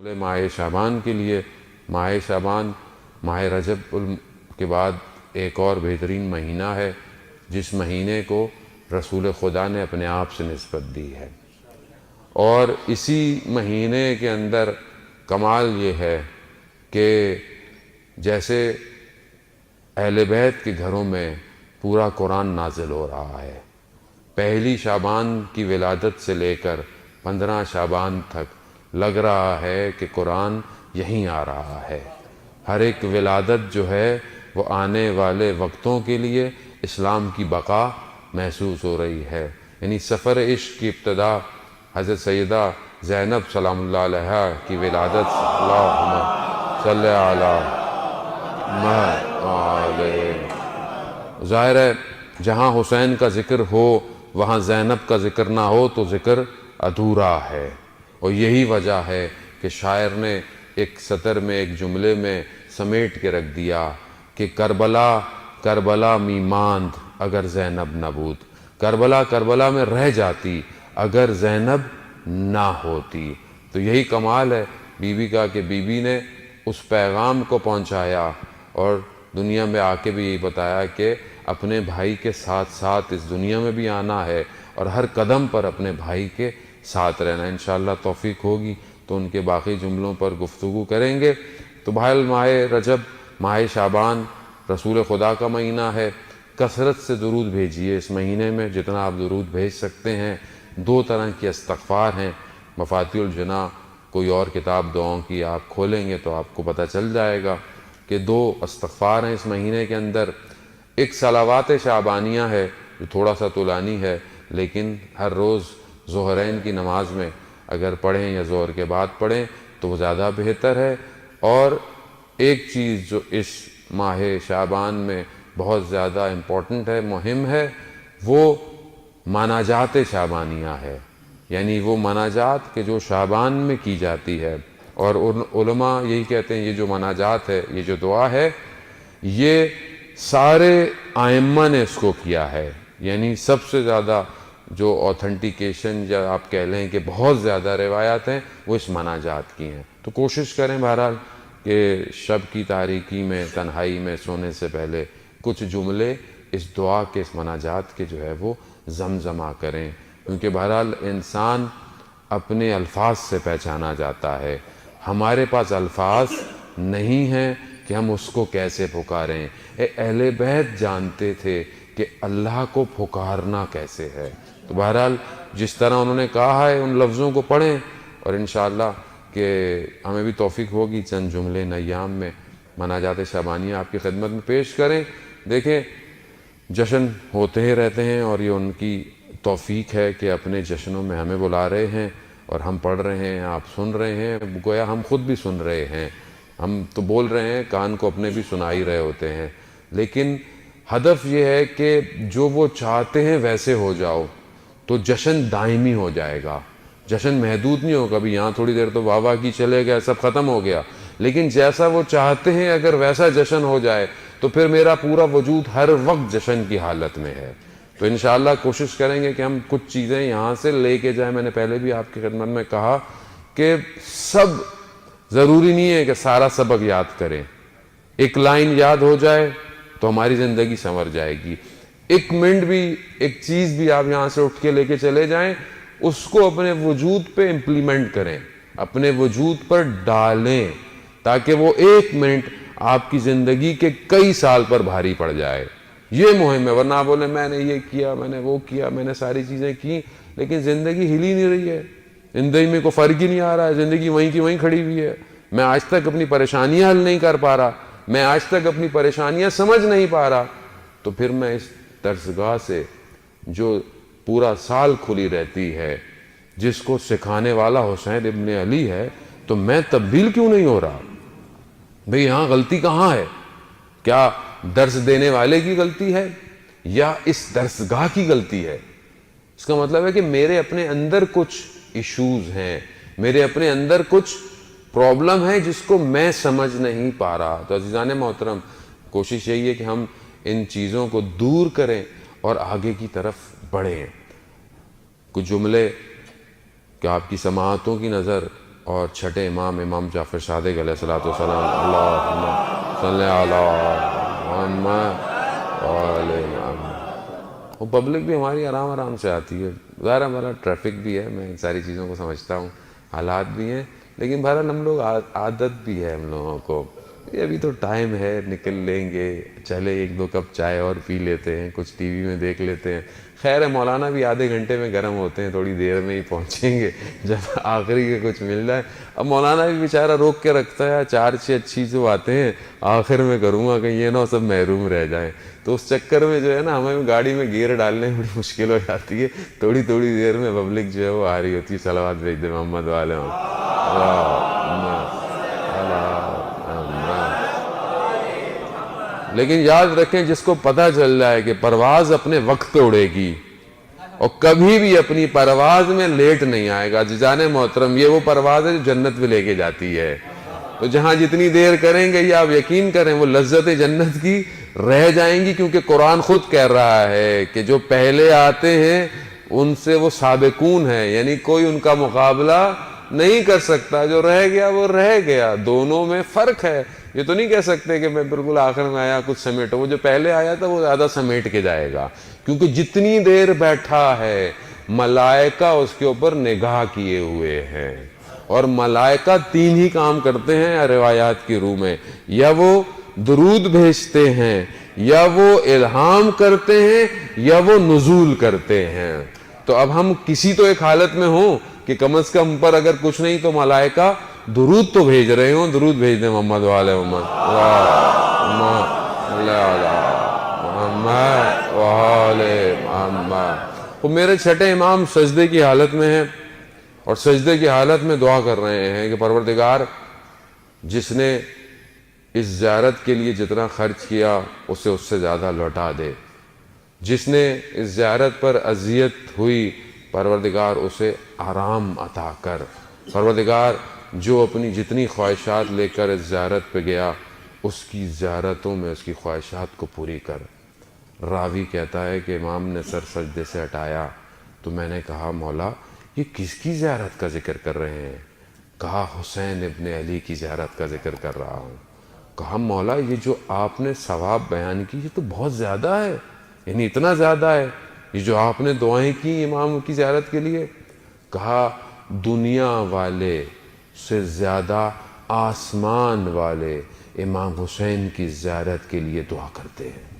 ماہ شعبان کے لیے ماہ شعبان ماہ رجب کے بعد ایک اور بہترین مہینہ ہے جس مہینے کو رسول خدا نے اپنے آپ سے نسبت دی ہے، اور اسی مہینے کے اندر کمال یہ ہے کہ جیسے اہل بیت کے گھروں میں پورا قرآن نازل ہو رہا ہے، پہلی شعبان کی ولادت سے لے کر 15 شعبان تک لگ رہا ہے کہ قرآن یہیں آ رہا ہے۔ ہر ایک ولادت جو ہے وہ آنے والے وقتوں کے لیے اسلام کی بقا محسوس ہو رہی ہے۔ یعنی سفر عشق کی ابتدا حضرت سیدہ زینب سلام اللہ علیہا کی ولادت، اللہم صلی علی محمد۔ ظاہر ہے جہاں حسین کا ذکر ہو وہاں زینب کا ذکر نہ ہو تو ذکر ادھورا ہے، اور یہی وجہ ہے کہ شاعر نے ایک سطر میں ایک جملے میں سمیٹ کے رکھ دیا کہ کربلا کربلا می ماند اگر زینب نہ بود، کربلا کربلا میں رہ جاتی اگر زینب نہ ہوتی۔ تو یہی کمال ہے بی بی کا کہ بی بی نے اس پیغام کو پہنچایا اور دنیا میں آ کے بھی یہی بتایا کہ اپنے بھائی کے ساتھ ساتھ اس دنیا میں بھی آنا ہے اور ہر قدم پر اپنے بھائی کے ساتھ رہنا۔ انشاءاللہ توفیق ہوگی تو ان کے باقی جملوں پر گفتگو کریں گے۔ تو بہرحال ماہ رجب ماہ شعبان رسول خدا کا مہینہ ہے، کثرت سے درود بھیجیے اس مہینے میں، جتنا آپ درود بھیج سکتے ہیں۔ 2 طرح کی استغفار ہیں، مفاتیح الجناح کوئی اور کتاب دعاؤں کی آپ کھولیں گے تو آپ کو پتہ چل جائے گا کہ 2 استغفار ہیں اس مہینے کے اندر۔ ایک صلوات شعبانیہ ہے جو تھوڑا سا طولانی ہے، لیکن ہر روز ظہرین کی نماز میں اگر پڑھیں یا ظہر کے بعد پڑھیں تو وہ زیادہ بہتر ہے۔ اور ایک چیز جو اس ماہ شعبان میں بہت زیادہ امپورٹنٹ ہے، مہم ہے، وہ مناجات شعبانیہ ہے، یعنی وہ مناجات کہ جو شعبان میں کی جاتی ہے۔ اور علماء یہی کہتے ہیں یہ جو مناجات ہے، یہ جو دعا ہے، یہ سارے ائمہ نے اس کو کیا ہے، یعنی سب سے زیادہ جو اوتھنٹیکیشن یا آپ کہہ لیں کہ بہت زیادہ روایات ہیں وہ اس مناجات کی ہیں۔ تو کوشش کریں بہرحال کہ شب کی تاریکی میں تنہائی میں سونے سے پہلے کچھ جملے اس دعا کے اس مناجات کے جو ہے وہ زمزمہ کریں، کیونکہ بہرحال انسان اپنے الفاظ سے پہچانا جاتا ہے۔ ہمارے پاس الفاظ نہیں ہیں کہ ہم اس کو کیسے پکاریں۔ اہل بیت جانتے تھے کہ اللہ کو پکارنا کیسے ہے۔ تو بہرحال جس طرح انہوں نے کہا ہے ان لفظوں کو پڑھیں، اور انشاءاللہ کہ ہمیں بھی توفیق ہوگی چند جملے ان ایام میں مناجات شعبانیہ آپ کی خدمت میں پیش کریں۔ دیکھیں جشن ہوتے ہی رہتے ہیں اور یہ ان کی توفیق ہے کہ اپنے جشنوں میں ہمیں بلا رہے ہیں اور ہم پڑھ رہے ہیں، آپ سن رہے ہیں، گویا ہم خود بھی سن رہے ہیں۔ ہم تو بول رہے ہیں، کان کو اپنے بھی سنا ہی رہے ہوتے ہیں، لیکن ہدف یہ ہے کہ جو وہ چاہتے ہیں ویسے ہو جاؤ تو جشن دائمی ہو جائے گا۔ جشن محدود نہیں ہوگا، بھی یہاں تھوڑی دیر تو واہ واہ کی چلے گیا، سب ختم ہو گیا، لیکن جیسا وہ چاہتے ہیں اگر ویسا جشن ہو جائے تو پھر میرا پورا وجود ہر وقت جشن کی حالت میں ہے۔ تو انشاءاللہ کوشش کریں گے کہ ہم کچھ چیزیں یہاں سے لے کے جائیں۔ میں نے پہلے بھی آپ کی خدمت میں کہا کہ سب ضروری نہیں ہے کہ سارا سبق یاد کریں، ایک لائن یاد ہو جائے تو ہماری زندگی سنور جائے گی۔ ایک منٹ بھی، ایک چیز بھی آپ یہاں سے اٹھ کے لے کے چلے جائیں، اس کو اپنے وجود پہ امپلیمنٹ کریں، اپنے وجود پر ڈالیں، تاکہ وہ 1 منٹ آپ کی زندگی کے کئی سال پر بھاری پڑ جائے۔ یہ مہم ہے، ورنہ بولیں میں نے یہ کیا، میں نے وہ کیا، میں نے ساری چیزیں کی، لیکن زندگی ہل ہی نہیں رہی ہے، زندگی میں کوئی فرق ہی نہیں آ رہا ہے، زندگی وہیں کی وہیں کھڑی ہوئی ہے۔ میں آج تک اپنی پریشانیاں حل نہیں کر پا رہا، میں آج تک اپنی پریشانیاں سمجھ نہیں پا رہا، تو پھر میں اس درسگاہ سے جو پورا سال کھلی رہتی ہے، جس کو سکھانے والا حسین ابن علی ہے، تو میں تبدیل کیوں نہیں ہو رہا؟ بھئی یہاں غلطی کہاں ہے؟ کیا درس دینے والے کی غلطی ہے یا اس درسگاہ کی غلطی ہے؟ اس کا مطلب ہے کہ میرے اپنے اندر کچھ ایشوز ہیں، میرے اپنے اندر کچھ پرابلم ہے جس کو میں سمجھ نہیں پا رہا۔ تو عزیزان محترم، کوشش یہی ہے کہ ہم ان چیزوں کو دور کریں اور آگے کی طرف بڑھیں۔ کچھ جملے کہ آپ کی سماعتوں کی نظر اور چھٹے امام امام جعفر صادق علیہ الصلوۃ والسلام، اللہم صلی علی محمد وآل محمد۔ وہ پبلک بھی ہماری آرام آرام سے آتی ہے، ظاہر ہمارا ٹریفک بھی ہے، میں ان ساری چیزوں کو سمجھتا ہوں، حالات بھی ہیں، لیکن بہرحال ہم لوگ عادت بھی ہے ہم لوگوں کو، یہ ابھی تو ٹائم ہے، نکل لیں گے، چلے ایک دو کپ چائے اور پی لیتے ہیں، کچھ ٹی وی میں دیکھ لیتے ہیں۔ خیر ہے، مولانا بھی آدھے گھنٹے میں گرم ہوتے ہیں، تھوڑی دیر میں ہی پہنچیں گے جب آخری کے کچھ مل جائے۔ اب مولانا بھی بیچارہ روک کے رکھتا ہے، 4-6 اچھی جو آتے ہیں آخر میں کروں گا، کہیں یہ نہ سب محروم رہ جائیں، تو اس چکر میں جو ہے نا ہمیں گاڑی میں گیئر ڈالنے میں بڑی مشکل ہو جاتی ہے، تھوڑی دیر میں پبلک جو ہے وہ آ رہی ہوتی ہے۔ صلوات بھیج دے محمد والے لیکن یاد رکھیں، جس کو پتہ چل جائے کہ پرواز اپنے وقت پہ اڑے گی اور کبھی بھی اپنی پرواز میں لیٹ نہیں آئے گا، جان محترم یہ وہ پرواز ہے جو جنت میں لے کے جاتی ہے، تو جہاں جتنی دیر کریں گے، یہ آپ یقین کریں وہ لذت جنت کی رہ جائیں گی، کیونکہ قرآن خود کہہ رہا ہے کہ جو پہلے آتے ہیں ان سے وہ سابقون ہیں، یعنی کوئی ان کا مقابلہ نہیں کر سکتا، جو رہ گیا وہ رہ گیا، دونوں میں فرق ہے۔ یہ تو نہیں کہہ سکتے کہ میں بالکل آخر میں آیا کچھ سمیٹو، وہ جو پہلے آیا تھا وہ زیادہ سمیٹ کے جائے گا، کیونکہ جتنی دیر بیٹھا ہے ملائکہ اس کے اوپر نگاہ کیے ہوئے ہیں، اور ملائکہ 3 ہی کام کرتے ہیں روایات کی روح میں، یا وہ درود بھیجتے ہیں، یا وہ الہام کرتے ہیں، یا وہ نزول کرتے ہیں۔ تو اب ہم کسی تو ایک حالت میں ہوں کہ کم از کم پر اگر کچھ نہیں تو ملائکہ درود تو بھیج رہے ہوں، درود بھیج دیں محمد والے محمد، اللہم صلی علی محمد والے محمد۔ وہ میرے چھٹے امام سجدے کی حالت میں ہیں، اور سجدے کی حالت میں دعا کر رہے ہیں کہ پروردگار جس نے اس زیارت کے لیے جتنا خرچ کیا اسے اس سے زیادہ لوٹا دے، جس نے اس زیارت پر اذیت ہوئی پروردگار اسے آرام عطا کر، پروردگار جو اپنی جتنی خواہشات لے کر اس زیارت پہ گیا اس کی زیارتوں میں اس کی خواہشات کو پوری کر۔ راوی کہتا ہے کہ امام نے سر سجدے سے ہٹایا تو میں نے کہا مولا یہ کس کی زیارت کا ذکر کر رہے ہیں؟ کہا حسین ابن علی کی زیارت کا ذکر کر رہا ہوں۔ کہا مولا یہ جو آپ نے ثواب بیان کی یہ تو بہت زیادہ ہے، یعنی اتنا زیادہ ہے یہ جو آپ نے دعائیں کی امام کی زیارت کے لیے؟ کہا دنیا والے سے زیادہ آسمان والے امام حسین کی زیارت کے لیے دعا کرتے ہیں۔